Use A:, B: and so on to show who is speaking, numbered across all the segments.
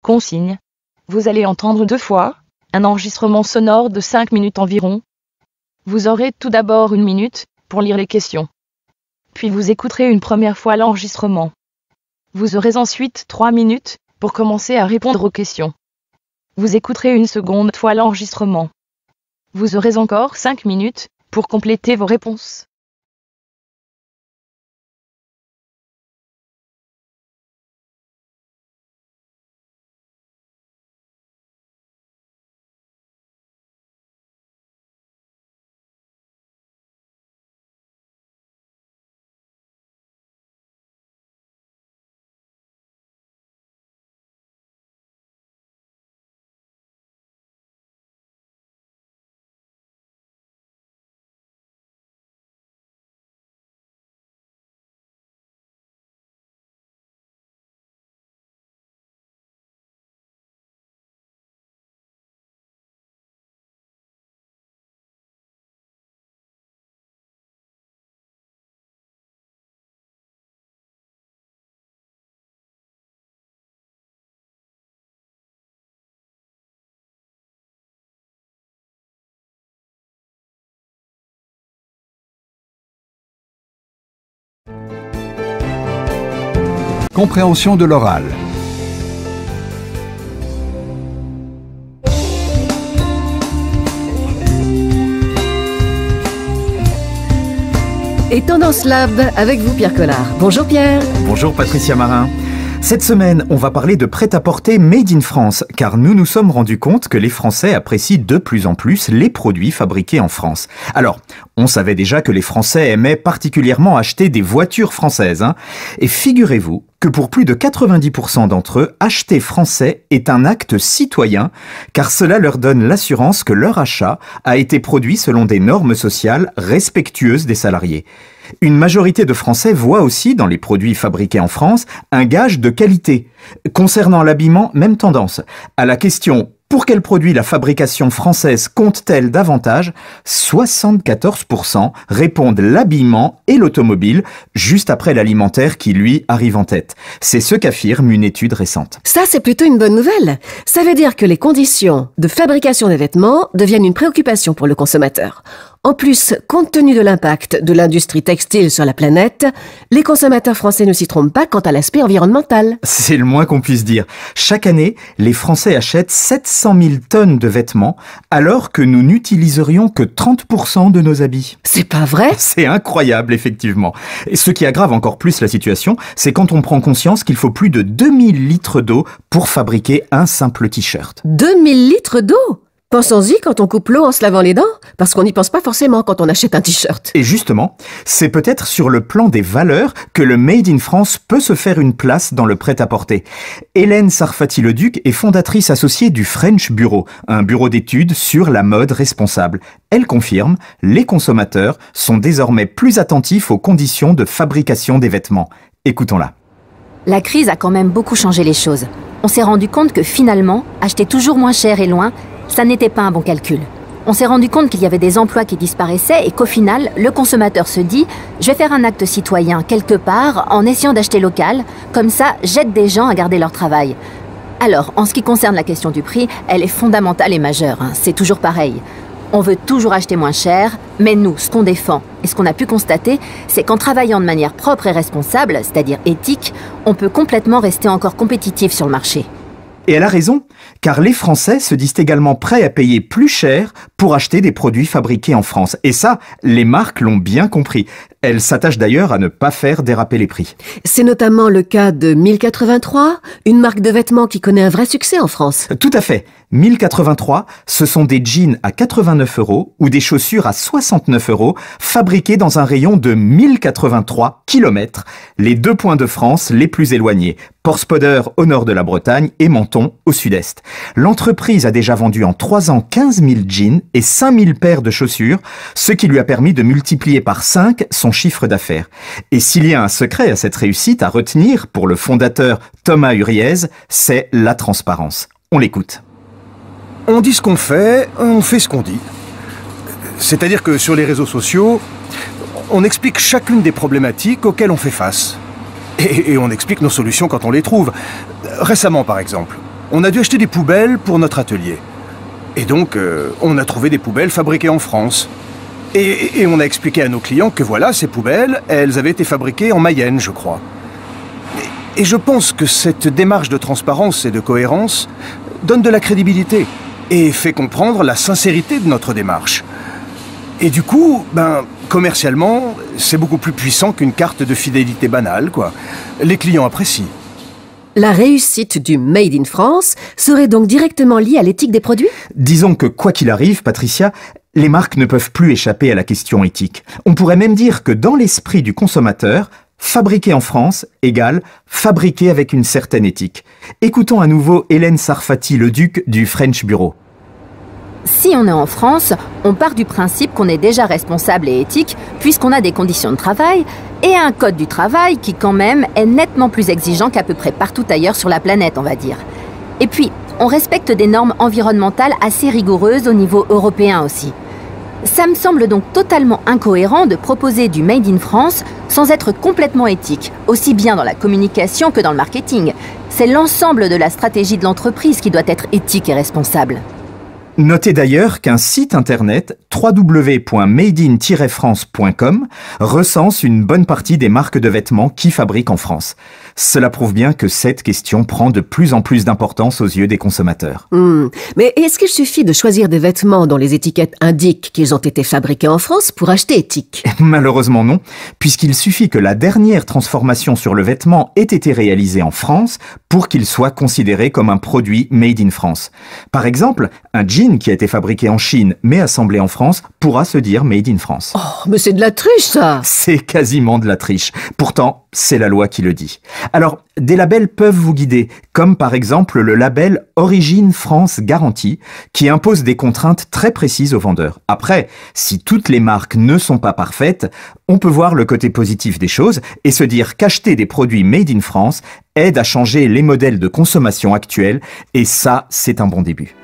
A: Consigne. Vous allez entendre 2 fois un enregistrement sonore de 5 minutes environ. Vous aurez tout d'abord 1 minute pour lire les questions. Puis vous écouterez une première fois l'enregistrement. Vous aurez ensuite 3 minutes pour commencer à répondre aux questions. Vous écouterez une seconde fois l'enregistrement. Vous aurez encore 5 minutes pour compléter vos réponses.
B: Compréhension de l'oral.
C: Et Tendance Lab avec vous, Pierre Collard. Bonjour Pierre.
D: Bonjour Patricia Marin. Cette semaine, on va parler de prêt-à-porter made in France, car nous nous sommes rendus compte que les Français apprécient de plus en plus les produits fabriqués en France. Alors, on savait déjà que les Français aimaient particulièrement acheter des voitures françaises, hein. Et figurez-vous que pour plus de 90% d'entre eux, acheter français est un acte citoyen, car cela leur donne l'assurance que leur achat a été produit selon des normes sociales respectueuses des salariés. Une majorité de Français voient aussi dans les produits fabriqués en France un gage de qualité. Concernant l'habillement, même tendance. À la question « Pour quel produit la fabrication française compte-t-elle davantage ?», 74% répondent l'habillement et l'automobile, juste après l'alimentaire qui, lui, arrive en tête. C'est ce qu'affirme une étude récente.
C: Ça, c'est plutôt une bonne nouvelle. Ça veut dire que les conditions de fabrication des vêtements deviennent une préoccupation pour le consommateur. En plus, compte tenu de l'impact de l'industrie textile sur la planète, les consommateurs français ne s'y trompent pas quant à l'aspect environnemental.
D: C'est le moins qu'on puisse dire. Chaque année, les Français achètent 700 000 tonnes de vêtements, alors que nous n'utiliserions que 30% de nos habits.
C: C'est pas vrai ?
D: C'est incroyable, effectivement. Et ce qui aggrave encore plus la situation, c'est quand on prend conscience qu'il faut plus de 2000 litres d'eau pour fabriquer un simple t-shirt.
C: 2000 litres d'eau ? Pensons-y quand on coupe l'eau en se lavant les dents, parce qu'on n'y pense pas forcément quand on achète un t-shirt.
D: Et justement, c'est peut-être sur le plan des valeurs que le Made in France peut se faire une place dans le prêt-à-porter. Hélène Sarfati-Leduc est fondatrice associée du French Bureau, un bureau d'études sur la mode responsable. Elle confirme, les consommateurs sont désormais plus attentifs aux conditions de fabrication des vêtements. Écoutons-la.
E: La crise a quand même beaucoup changé les choses. On s'est rendu compte que finalement, acheter toujours moins cher et loin, ça n'était pas un bon calcul. On s'est rendu compte qu'il y avait des emplois qui disparaissaient et qu'au final, le consommateur se dit « Je vais faire un acte citoyen quelque part en essayant d'acheter local, comme ça j'aide des gens à garder leur travail ». Alors, en ce qui concerne la question du prix, elle est fondamentale et majeure, hein. C'est toujours pareil. On veut toujours acheter moins cher, mais nous, ce qu'on défend et ce qu'on a pu constater, c'est qu'en travaillant de manière propre et responsable, c'est-à-dire éthique, on peut complètement rester encore compétitif sur le marché.
D: Et elle a raison, car les Français se disent également prêts à payer plus cher pour acheter des produits fabriqués en France. Et ça, les marques l'ont bien compris. Elles s'attachent d'ailleurs à ne pas faire déraper les prix.
C: C'est notamment le cas de 1083, une marque de vêtements qui connaît un vrai succès en France.
D: Tout à fait. 1083, ce sont des jeans à 89 € ou des chaussures à 69 € fabriqués dans un rayon de 1083 km, les 2 points de France les plus éloignés. Porspoder au nord de la Bretagne et Menton au sud-est. L'entreprise a déjà vendu en 3 ans 15 000 jeans et 5 000 paires de chaussures, ce qui lui a permis de multiplier par 5 son chiffre d'affaires. Et s'il y a un secret à cette réussite à retenir pour le fondateur Thomas Huriez, c'est la transparence. On l'écoute.
F: On dit ce qu'on fait, on fait ce qu'on dit. C'est-à-dire que sur les réseaux sociaux, on explique chacune des problématiques auxquelles on fait face. Et on explique nos solutions quand on les trouve. Récemment, par exemple, On a dû acheter des poubelles pour notre atelier. Et donc, on a trouvé des poubelles fabriquées en France. Et on a expliqué à nos clients que voilà, ces poubelles, elles avaient été fabriquées en Mayenne, je crois. Et je pense que cette démarche de transparence et de cohérence donne de la crédibilité et fait comprendre la sincérité de notre démarche. Et du coup, commercialement, c'est beaucoup plus puissant qu'une carte de fidélité banale, quoi. Les clients apprécient.
C: La réussite du Made in France serait donc directement liée à l'éthique des produits?
D: Disons que quoi qu'il arrive, Patricia, les marques ne peuvent plus échapper à la question éthique. On pourrait même dire que dans l'esprit du consommateur, fabriquer en France égale fabriquer avec une certaine éthique. Écoutons à nouveau Hélène Sarfati-Leduc du French Bureau.
E: Si on est en France, on part du principe qu'on est déjà responsable et éthique puisqu'on a des conditions de travail et un code du travail qui quand même est nettement plus exigeant qu'à peu près partout ailleurs sur la planète, on va dire. Et puis, on respecte des normes environnementales assez rigoureuses au niveau européen aussi. Ça me semble donc totalement incohérent de proposer du Made in France sans être complètement éthique, aussi bien dans la communication que dans le marketing. C'est l'ensemble de la stratégie de l'entreprise qui doit être éthique et responsable.
D: Notez d'ailleurs qu'un site internet www.madein-france.com recense une bonne partie des marques de vêtements qui fabriquent en France. Cela prouve bien que cette question prend de plus en plus d'importance aux yeux des consommateurs.
C: Mais est-ce qu'il suffit de choisir des vêtements dont les étiquettes indiquent qu'ils ont été fabriqués en France pour acheter éthique?
D: Malheureusement non, puisqu'il suffit que la dernière transformation sur le vêtement ait été réalisée en France pour qu'il soit considéré comme un produit made in France. Par exemple, un jean qui a été fabriqué en Chine mais assemblé en France pourra se dire made in France.
C: Oh, mais c'est de la triche, ça!
D: C'est quasiment de la triche. Pourtant, c'est la loi qui le dit. Alors, des labels peuvent vous guider, comme par exemple le label Origine France Garantie, qui impose des contraintes très précises aux vendeurs. Après, si toutes les marques ne sont pas parfaites, on peut voir le côté positif des choses et se dire qu'acheter des produits made in France aide à changer les modèles de consommation actuels, et ça, c'est un bon début.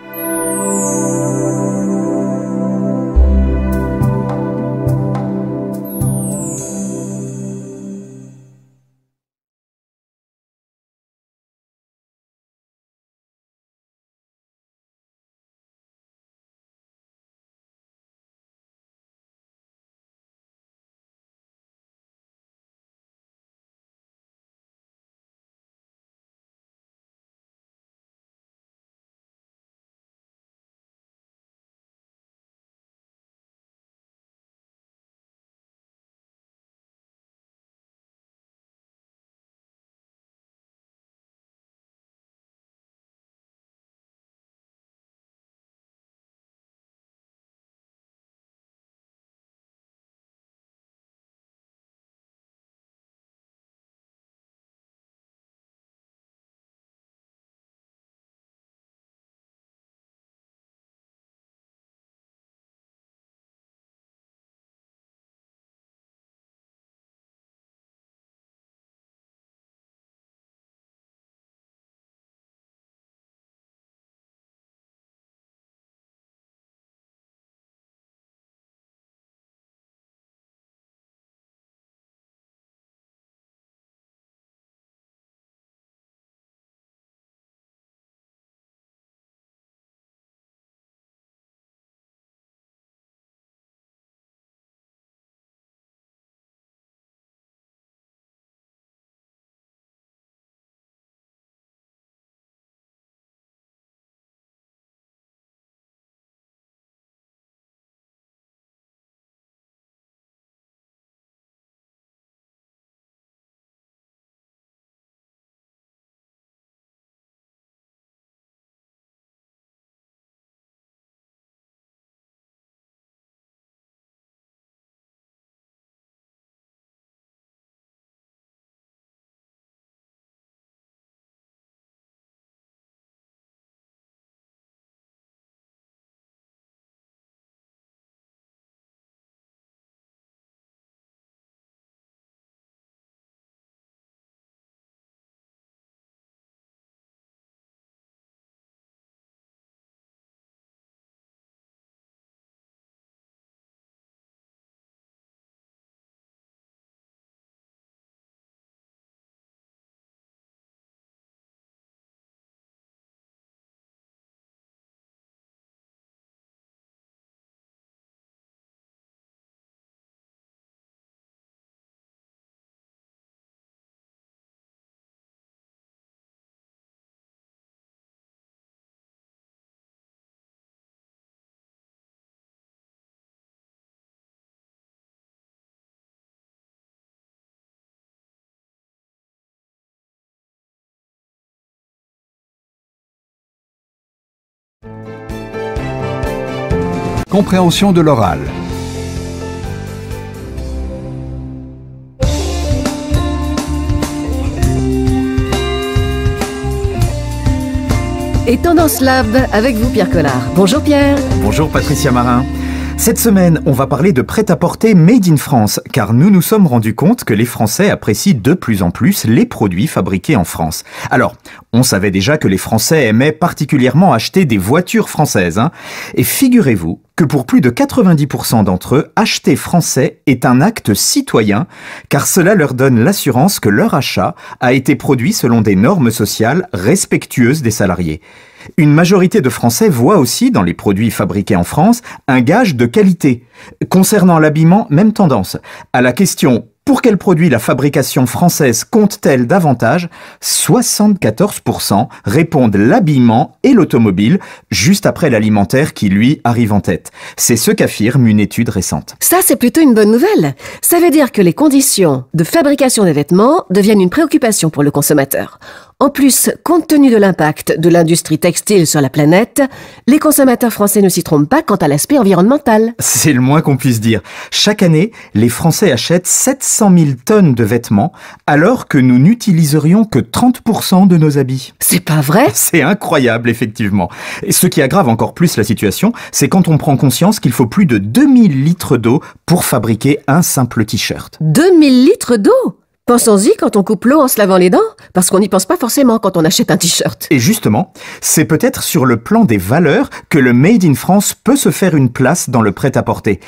B: Compréhension de l'oral.
C: Et Tendance Lab avec vous, Pierre Collard. Bonjour Pierre.
D: Bonjour Patricia Marin. Cette semaine, on va parler de prêt-à-porter made in France, car nous nous sommes rendus compte que les Français apprécient de plus en plus les produits fabriqués en France. Alors, on savait déjà que les Français aimaient particulièrement acheter des voitures françaises, hein. Et figurez-vous que pour plus de 90% d'entre eux, acheter français est un acte citoyen, car cela leur donne l'assurance que leur achat a été produit selon des normes sociales respectueuses des salariés. Une majorité de Français voient aussi dans les produits fabriqués en France un gage de qualité. Concernant l'habillement, même tendance. À la question « Pour quel produit la fabrication française compte-t-elle davantage ?», 74% répondent l'habillement et l'automobile, juste après l'alimentaire qui, lui, arrive en tête. C'est ce qu'affirme une étude récente.
C: Ça, c'est plutôt une bonne nouvelle. Ça veut dire que les conditions de fabrication des vêtements deviennent une préoccupation pour le consommateur. En plus, compte tenu de l'impact de l'industrie textile sur la planète, les consommateurs français ne s'y trompent pas quant à l'aspect environnemental.
D: C'est le moins qu'on puisse dire. Chaque année, les Français achètent 700 000 tonnes de vêtements, alors que nous n'utiliserions que 30% de nos habits.
C: C'est pas vrai ?
D: C'est incroyable, effectivement. Et ce qui aggrave encore plus la situation, c'est quand on prend conscience qu'il faut plus de 2000 litres d'eau pour fabriquer un simple t-shirt.
C: 2000 litres d'eau ? Pensons-y quand on coupe l'eau en se lavant les dents, parce qu'on n'y pense pas forcément quand on achète un t-shirt.
D: Et justement, c'est peut-être sur le plan des valeurs que le Made in France peut se faire une place dans le prêt-à-porter.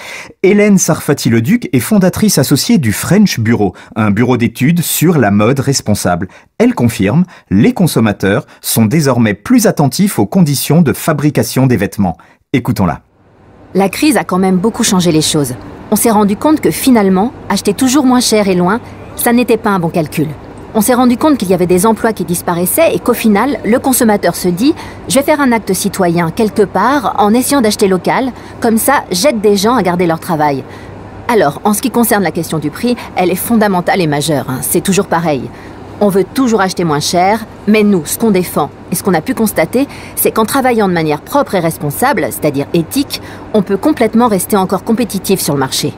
D: Hélène Sarfati-Leduc est fondatrice associée du French Bureau, un bureau d'études sur la mode responsable. Elle confirme, les consommateurs sont désormais plus attentifs aux conditions de fabrication des vêtements. Écoutons-la.
E: La crise a quand même beaucoup changé les choses. On s'est rendu compte que finalement, acheter toujours moins cher et loin, ça n'était pas un bon calcul. On s'est rendu compte qu'il y avait des emplois qui disparaissaient et qu'au final, le consommateur se dit « Je vais faire un acte citoyen quelque part en essayant d'acheter local, comme ça j'aide des gens à garder leur travail ». Alors, en ce qui concerne la question du prix, elle est fondamentale et majeure, hein. C'est toujours pareil. On veut toujours acheter moins cher, mais nous, ce qu'on défend et ce qu'on a pu constater, c'est qu'en travaillant de manière propre et responsable, c'est-à-dire éthique, on peut complètement rester encore compétitif sur le marché.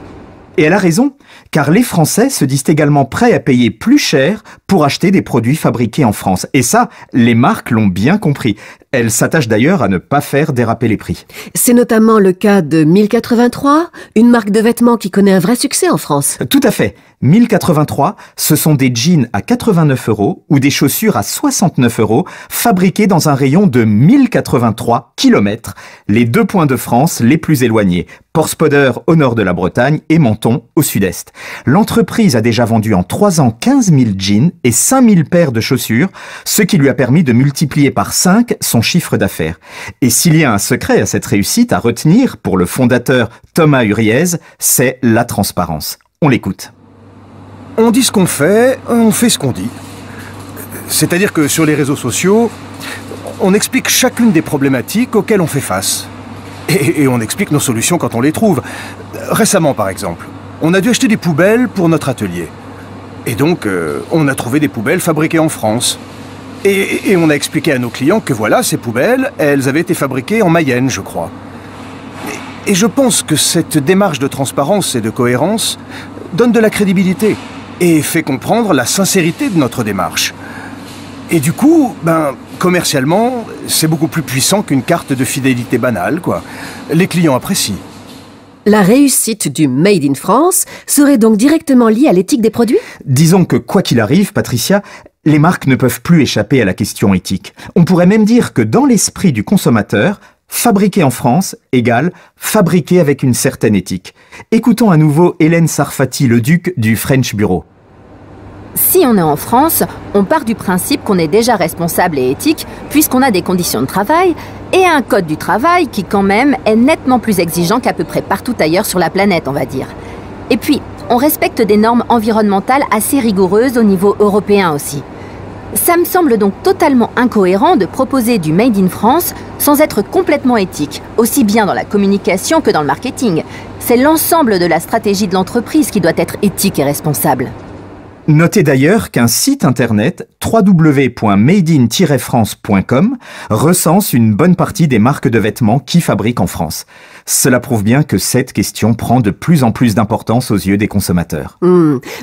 D: Et elle a raison, car les Français se disent également prêts à payer plus cher pour acheter des produits fabriqués en France. Et ça, les marques l'ont bien compris. Elles s'attachent d'ailleurs à ne pas faire déraper les prix.
C: C'est notamment le cas de 1083, une marque de vêtements qui connaît un vrai succès en France.
D: Tout à fait. 1083, ce sont des jeans à 89 € ou des chaussures à 69 € fabriqués dans un rayon de 1083 km, les deux points de France les plus éloignés, Porspoder au nord de la Bretagne et Menton au sud-est. L'entreprise a déjà vendu en 3 ans 15 000 jeans et 5 000 paires de chaussures, ce qui lui a permis de multiplier par 5 son chiffre d'affaires. Et s'il y a un secret à cette réussite à retenir pour le fondateur Thomas Huriez, c'est la transparence. On l'écoute.
F: On dit ce qu'on fait, on fait ce qu'on dit. C'est-à-dire que sur les réseaux sociaux, on explique chacune des problématiques auxquelles on fait face. Et on explique nos solutions quand on les trouve. Récemment, par exemple, on a dû acheter des poubelles pour notre atelier. Et donc, on a trouvé des poubelles fabriquées en France. Et on a expliqué à nos clients que voilà, ces poubelles, elles avaient été fabriquées en Mayenne, je crois. Et je pense que cette démarche de transparence et de cohérence donne de la crédibilité et fait comprendre la sincérité de notre démarche. Et du coup, commercialement, c'est beaucoup plus puissant qu'une carte de fidélité banale, quoi. Les clients apprécient.
C: La réussite du Made in France serait donc directement liée à l'éthique des produits ?
D: Disons que quoi qu'il arrive, Patricia, les marques ne peuvent plus échapper à la question éthique. On pourrait même dire que dans l'esprit du consommateur, fabriqué en France égale fabriqué avec une certaine éthique. Écoutons à nouveau Hélène Sarfati-Leduc du French Bureau.
E: Si on est en France, on part du principe qu'on est déjà responsable et éthique puisqu'on a des conditions de travail et un code du travail qui quand même est nettement plus exigeant qu'à peu près partout ailleurs sur la planète, on va dire. Et puis, on respecte des normes environnementales assez rigoureuses au niveau européen aussi. Ça me semble donc totalement incohérent de proposer du Made in France sans être complètement éthique, aussi bien dans la communication que dans le marketing. C'est l'ensemble de la stratégie de l'entreprise qui doit être éthique et responsable.
D: Notez d'ailleurs qu'un site internet www.madein-france.com recense une bonne partie des marques de vêtements qui fabriquent en France. Cela prouve bien que cette question prend de plus en plus d'importance aux yeux des consommateurs.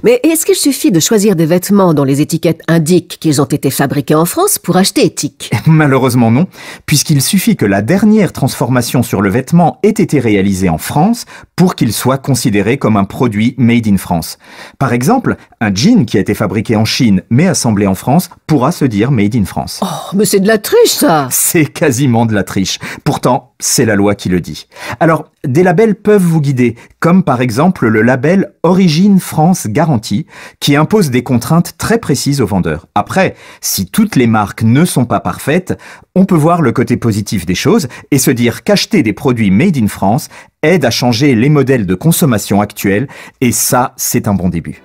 C: Mais est-ce qu'il suffit de choisir des vêtements dont les étiquettes indiquent qu'ils ont été fabriqués en France pour acheter éthique?
D: Malheureusement non, puisqu'il suffit que la dernière transformation sur le vêtement ait été réalisée en France pour qu'il soit considéré comme un produit made in France. Par exemple, un jean qui a été fabriqué en Chine mais assemblé en France pourra se dire made in France.
C: Oh, mais c'est de la triche, ça!
D: C'est quasiment de la triche. Pourtant, c'est la loi qui le dit. Alors, des labels peuvent vous guider, comme par exemple le label Origine France Garantie, qui impose des contraintes très précises aux vendeurs. Après, si toutes les marques ne sont pas parfaites, on peut voir le côté positif des choses et se dire qu'acheter des produits made in France aide à changer les modèles de consommation actuels, et ça, c'est un bon début.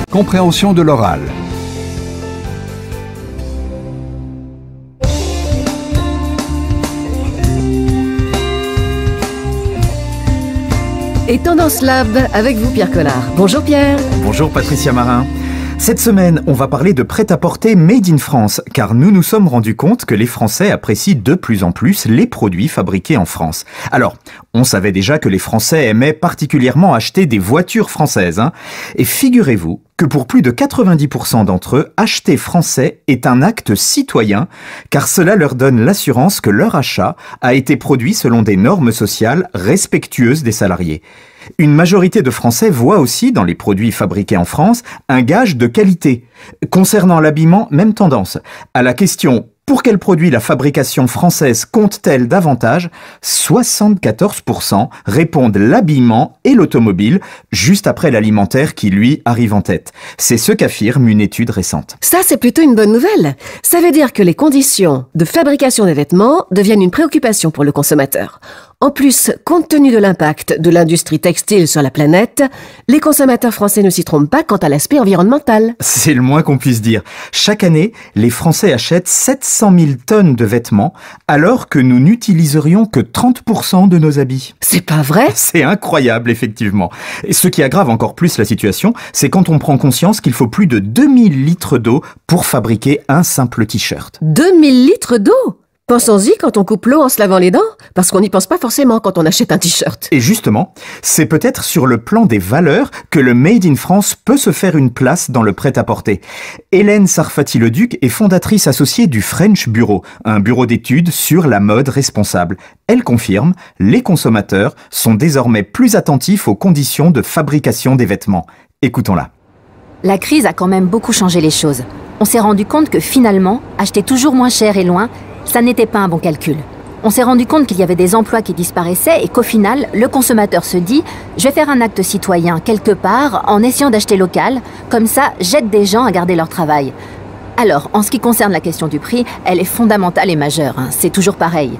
B: Compréhension de l'oral.
C: Et Tendance Lab avec vous, Pierre Collard. Bonjour Pierre.
D: Bonjour Patricia Marin. Cette semaine, on va parler de prêt-à-porter made in France, car nous nous sommes rendus compte que les Français apprécient de plus en plus les produits fabriqués en France. Alors, on savait déjà que les Français aimaient particulièrement acheter des voitures françaises, hein. Et figurez-vous que pour plus de 90% d'entre eux, acheter français est un acte citoyen, car cela leur donne l'assurance que leur achat a été produit selon des normes sociales respectueuses des salariés. Une majorité de Français voient aussi dans les produits fabriqués en France un gage de qualité. Concernant l'habillement, même tendance. À la question « Pour quel produit la fabrication française compte-t-elle davantage ?», 74% répondent l'habillement et l'automobile, juste après l'alimentaire qui, lui, arrive en tête. C'est ce qu'affirme une étude récente.
C: Ça, c'est plutôt une bonne nouvelle. Ça veut dire que les conditions de fabrication des vêtements deviennent une préoccupation pour le consommateur. En plus, compte tenu de l'impact de l'industrie textile sur la planète, les consommateurs français ne s'y trompent pas quant à l'aspect environnemental.
D: C'est le moins qu'on puisse dire. Chaque année, les Français achètent 700 000 tonnes de vêtements, alors que nous n'utiliserions que 30% de nos habits.
C: C'est pas vrai ?
D: C'est incroyable, effectivement. Et ce qui aggrave encore plus la situation, c'est quand on prend conscience qu'il faut plus de 2000 litres d'eau pour fabriquer un simple t-shirt.
C: 2000 litres d'eau ? Pensons-y quand on coupe l'eau en se lavant les dents, parce qu'on n'y pense pas forcément quand on achète un t-shirt.
D: Et justement, c'est peut-être sur le plan des valeurs que le Made in France peut se faire une place dans le prêt-à-porter. Hélène Sarfati-Leduc est fondatrice associée du French Bureau, un bureau d'études sur la mode responsable. Elle confirme, les consommateurs sont désormais plus attentifs aux conditions de fabrication des vêtements. Écoutons-la.
E: La crise a quand même beaucoup changé les choses. On s'est rendu compte que finalement, acheter toujours moins cher et loin, ça n'était pas un bon calcul. On s'est rendu compte qu'il y avait des emplois qui disparaissaient et qu'au final, le consommateur se dit « Je vais faire un acte citoyen quelque part en essayant d'acheter local, comme ça j'aide des gens à garder leur travail ». Alors, en ce qui concerne la question du prix, elle est fondamentale et majeure, hein. C'est toujours pareil.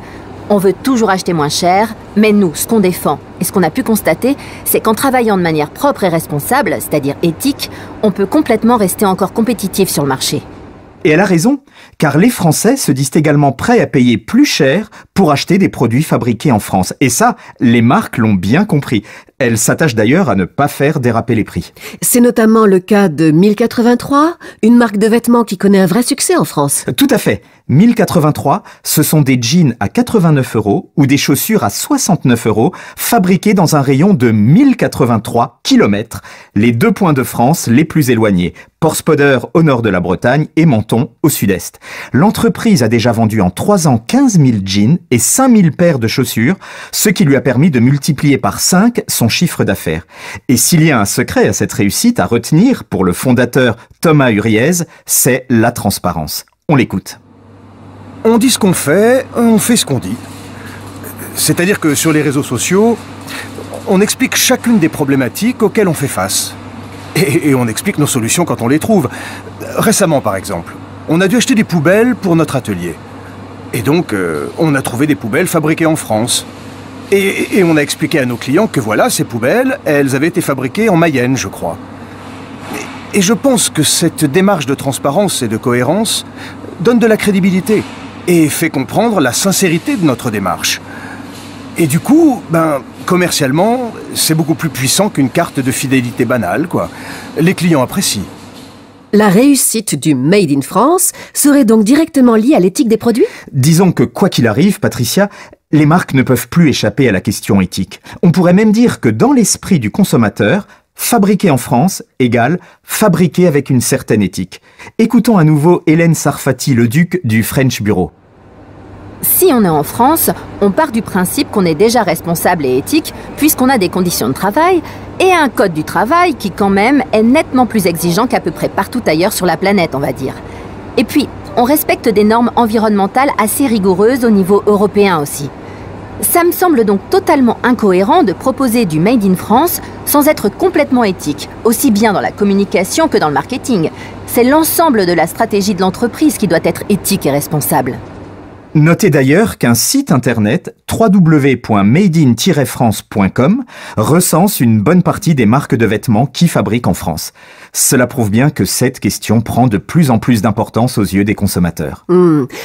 E: On veut toujours acheter moins cher, mais nous, ce qu'on défend et ce qu'on a pu constater, c'est qu'en travaillant de manière propre et responsable, c'est-à-dire éthique, on peut complètement rester encore compétitif sur le marché.
D: Et elle a raison, car les Français se disent également prêts à payer plus cher pour acheter des produits fabriqués en France. Et ça, les marques l'ont bien compris. Elles s'attachent d'ailleurs à ne pas faire déraper les prix.
C: C'est notamment le cas de 1083, une marque de vêtements qui connaît un vrai succès en France.
D: Tout à fait. 1083, ce sont des jeans à 89 € ou des chaussures à 69 € fabriqués dans un rayon de 1083 km, les deux points de France les plus éloignés, Porspoder au nord de la Bretagne et Menton au sud-est. L'entreprise a déjà vendu en 3 ans 15 000 jeans et 5 000 paires de chaussures, ce qui lui a permis de multiplier par 5 son chiffre d'affaires. Et s'il y a un secret à cette réussite à retenir pour le fondateur Thomas Huriez, c'est la transparence. On l'écoute.
F: On dit ce qu'on fait, on fait ce qu'on dit. C'est-à-dire que sur les réseaux sociaux, on explique chacune des problématiques auxquelles on fait face. Et on explique nos solutions quand on les trouve. Récemment, par exemple, on a dû acheter des poubelles pour notre atelier. Et donc, on a trouvé des poubelles fabriquées en France. Et on a expliqué à nos clients que voilà, ces poubelles, elles avaient été fabriquées en Mayenne, je crois. Et je pense que cette démarche de transparence et de cohérence donne de la crédibilité et fait comprendre la sincérité de notre démarche. Et du coup, commercialement, c'est beaucoup plus puissant qu'une carte de fidélité banale, quoi. Les clients apprécient.
C: La réussite du Made in France serait donc directement liée à l'éthique des produits ?
D: Disons que quoi qu'il arrive, Patricia, les marques ne peuvent plus échapper à la question éthique. On pourrait même dire que dans l'esprit du consommateur, fabriqué en France égale fabriqué avec une certaine éthique. Écoutons à nouveau Hélène Sarfati-Leduc du French Bureau.
E: Si on est en France, on part du principe qu'on est déjà responsable et éthique puisqu'on a des conditions de travail et un code du travail qui quand même est nettement plus exigeant qu'à peu près partout ailleurs sur la planète, on va dire. Et puis, on respecte des normes environnementales assez rigoureuses au niveau européen aussi. Ça me semble donc totalement incohérent de proposer du Made in France sans être complètement éthique, aussi bien dans la communication que dans le marketing. C'est l'ensemble de la stratégie de l'entreprise qui doit être éthique et responsable.
D: Notez d'ailleurs qu'un site internet www.madein-france.com recense une bonne partie des marques de vêtements qui fabriquent en France. Cela prouve bien que cette question prend de plus en plus d'importance aux yeux des consommateurs.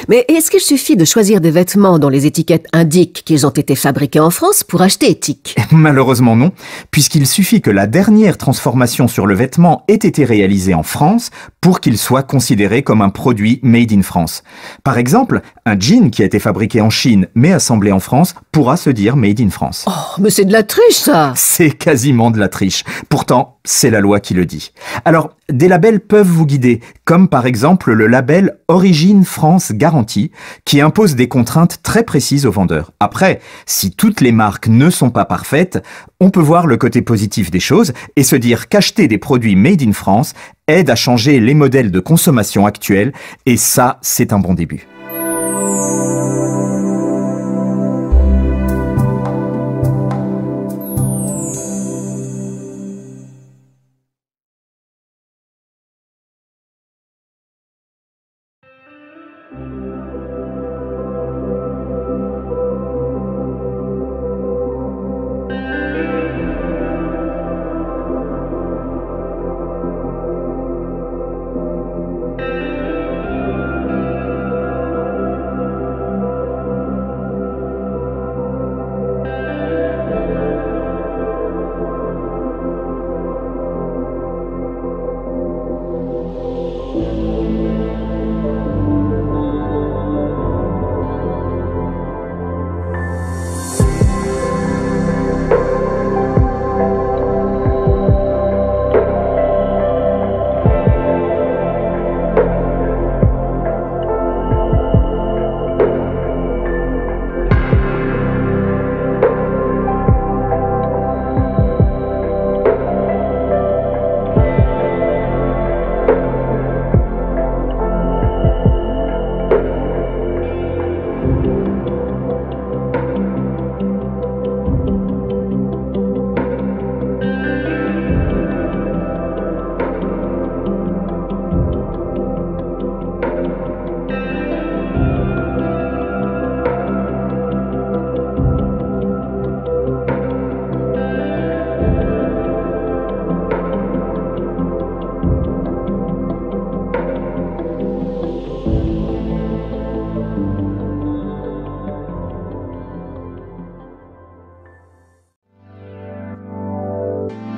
C: Mais est-ce qu'il suffit de choisir des vêtements dont les étiquettes indiquent qu'ils ont été fabriqués en France pour acheter éthique?
D: Malheureusement non, puisqu'il suffit que la dernière transformation sur le vêtement ait été réalisée en France pour qu'il soit considéré comme un produit made in France. Par exemple, un jean qui a été fabriqué en Chine mais assemblé en France pourra se dire made in France.
C: Oh, mais c'est de la triche, ça!
D: C'est quasiment de la triche. Pourtant, c'est la loi qui le dit. Alors, des labels peuvent vous guider, comme par exemple le label Origine France Garantie, qui impose des contraintes très précises aux vendeurs. Après, si toutes les marques ne sont pas parfaites, on peut voir le côté positif des choses et se dire qu'acheter des produits made in France aide à changer les modèles de consommation actuels, et ça, c'est un bon début.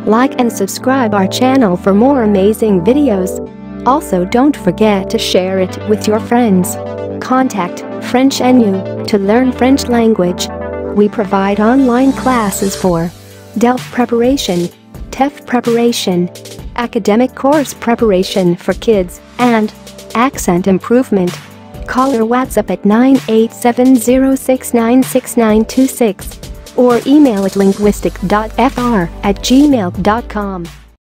G: Like and subscribe our channel for more amazing videos. Also, don't forget to share it with your friends. Contact French NU to learn French language. We provide online classes for DELF preparation, TEF preparation, academic course preparation for kids, and accent improvement. Call or WhatsApp at 98706966926 or email at linguistic.fr@gmail.com.